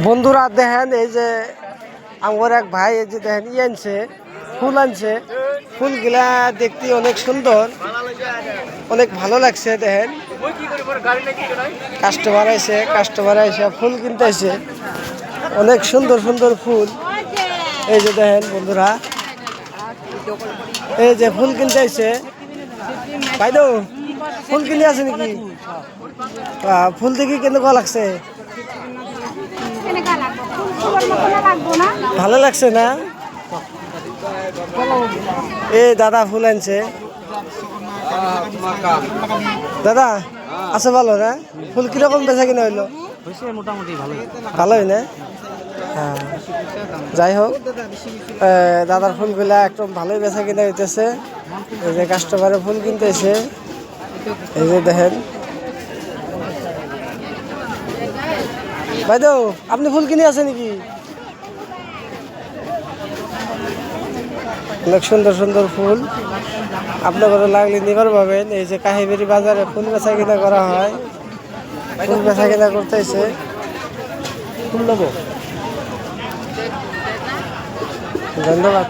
বন্ধুরা দেখেন এই যে আমার এক ভাই এই যে দেখেন আনছে ফুল আনছে, ফুলগুলা দেখতে অনেক সুন্দর, অনেক ভালো লাগছে। দেখেন কাস্টমার আইসে ফুল কিনতে আসে, অনেক সুন্দর সুন্দর ফুল। এই যে দেখেন বন্ধুরা এই যে ফুল কিনতে আসে। ভাইদো ফুল কিনে আছে নাকি? ফুল দেখি কেন লাগছে? ভালো লাগছে না? এই দাদা ফুল আনছে। দাদা আছে ভালো না? ফুল কিরকম বেচা কিনা হইলো? মোটামুটি ভালোই না? হ্যাঁ, যাই হোক দাদার ফুলগুলা একদম ভালোই বেচা কিনা হইতেছে। এই যে কাস্টমারে ফুল কিনতেছে, এই যে দেখেন। ভাই দো আপনি ফুল কিনে আছে নাকি? অনেক সুন্দর সুন্দর ফুল আপনাদের লাগলে নিবার পাবেন। এই যে কাহিবেরি বাজারে ফুল বেচা কিনা করা হয়, ফুল বেচা কিনা করতেছে। ফুল নেব, ধন্যবাদ।